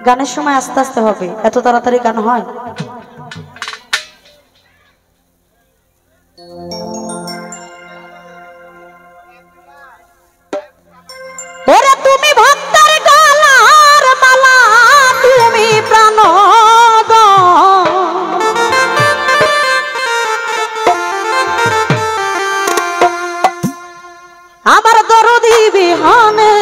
গানের সময় আস্তে আস্তে হবে, এত তাড়াতাড়ি গান হয়? ওরে তুমি ভক্তের গলার মালা, তুমি প্রাণ আমার দরদি বিহানে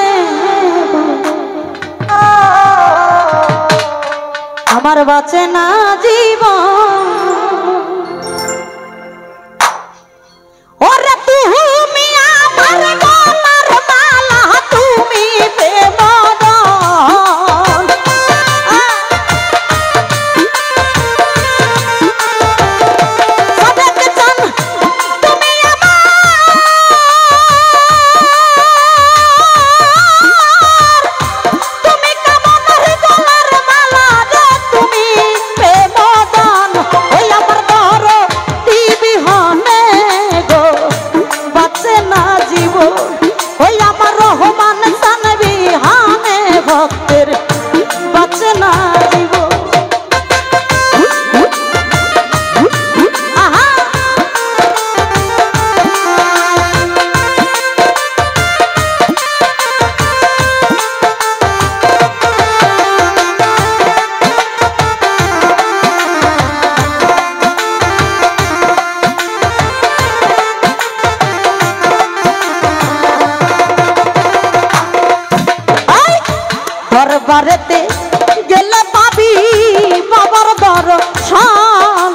আমার বাঁচে না জীবন। ওরে তুমি আমার গলার মালা, তুমি প্রেমদন। সাদেক চান তুমি আমার, তুমি কামনার গলার মালা রে, তুমি প্রেমদন। ওই আমার দরদি বিহনে গো বাঁচে না জীবন। ওই আমার রহমান চান বিহানে ভক্তের বাঁচে না জীবন। আহা দরবারেতে গেলে পাবি বাবার দর্শন।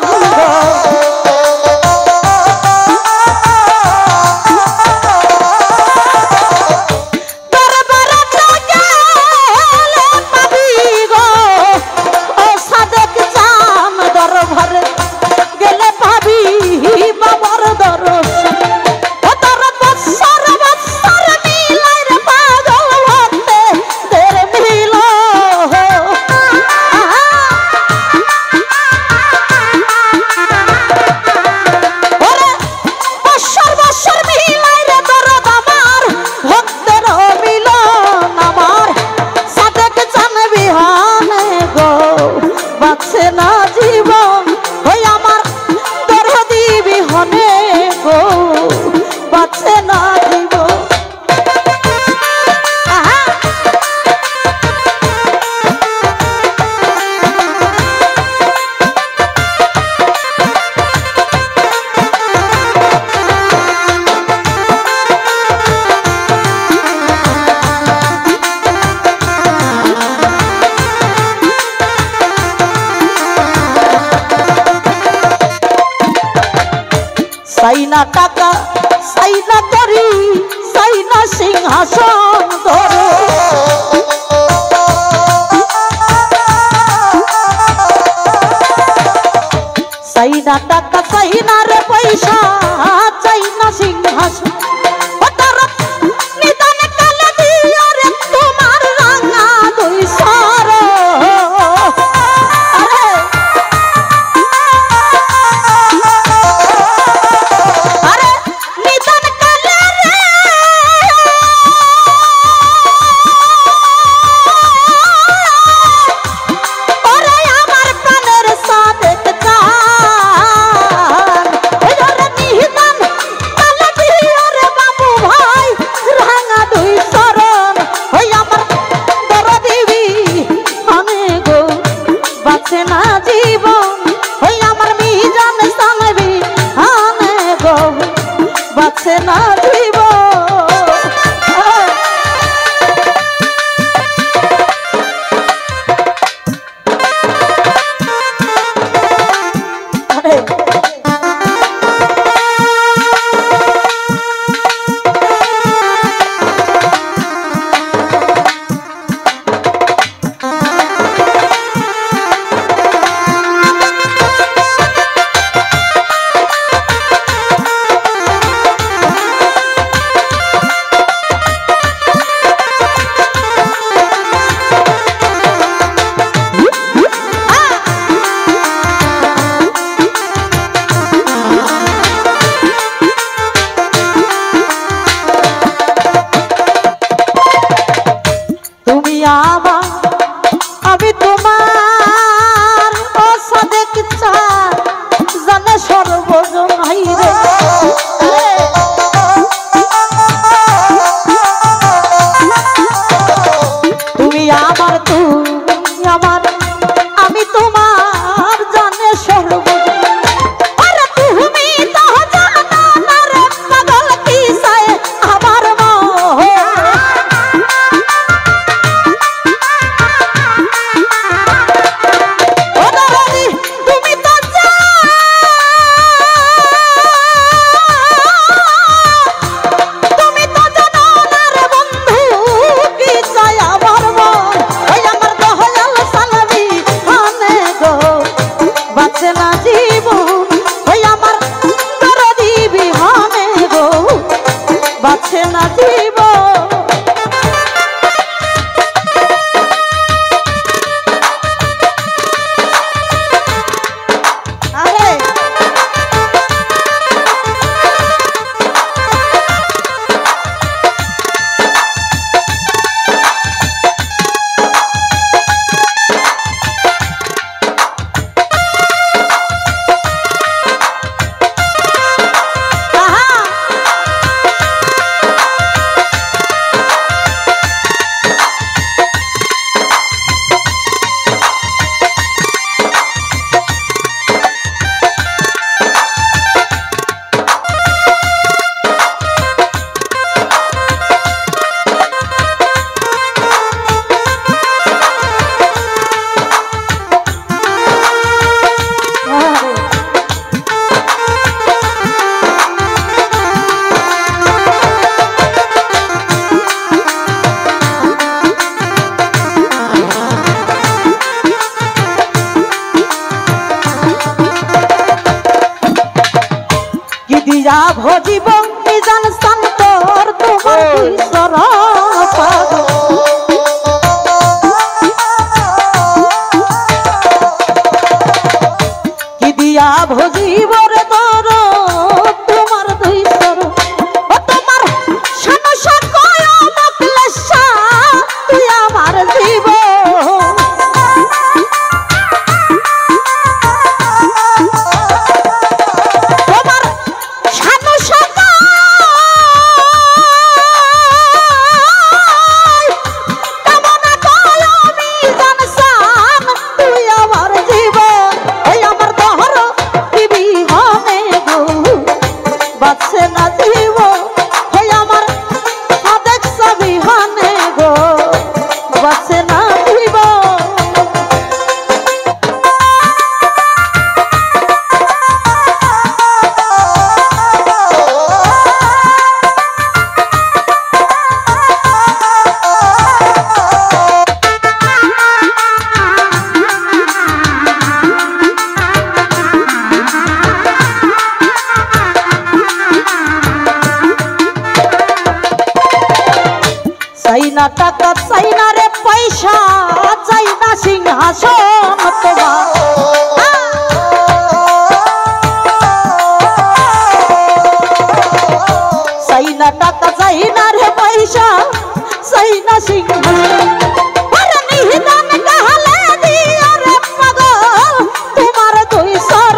দরবারেতে গেলে পাবি গো ও সাদেক চান, দরবারে গেলে পাবি বাবার দর্শন। ও তোর বৎসর বৎসর মিলাই রে পাগল ভক্তে দের মিল। ওরে বৎসর বৎসর মিলাই রে দরদ আমার ভক্তের মিলন। আমার সাদেক চান বিহানে গো বাঁচে না জীবন। ওই আমার দরদি বিহনে গো বাঁচে না জীবন। আহা সাইনা টাকা সাইনা তরি সাইনা সিংহাসন ধরে। সাইনা টাকা সাইনা রে পয়সা চাইনা সিংহাসন। ও তোর নিদান কালে দিয়া রে তোমার রাঙা দুই সর। আরে আরে নিদান কালে রে আমার আমি তোমার ও সাদেক চাঁদ জানে সর্বজন হাইরে তুমি আমার আমি তোমার জানে সর্বজন আরে তুমি তো জানো না রে পাগল কি চায় আমার মন দিয়া ভজিব নিজান শান্তর তোমার ঈশ্বর কি দিয়া ভজিব রে তোর তোমার ঈশ্বর ও তোমার সমস্যা কয় মকলেশা তুই আমার জীব চাইনা টাকা চাইনা রে পয়সা চাইনা সিংহাসন তোমার চাইনা টাকা চাইনা রে পয়সা চাইনা সিংহাসন আরে নিহিদান গালে দিয়া রে পাগল তোমার দুই সর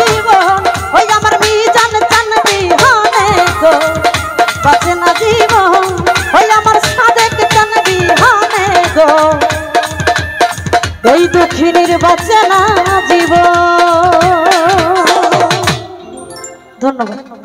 জীবন ওই আমার মিজান চান বিহানে গো বাঁচে না জীবন ওই আমার সাদেক চান বিহানে গো এই দুঃখিনীর বাঁচে না জীবন। ধন্যবাদ।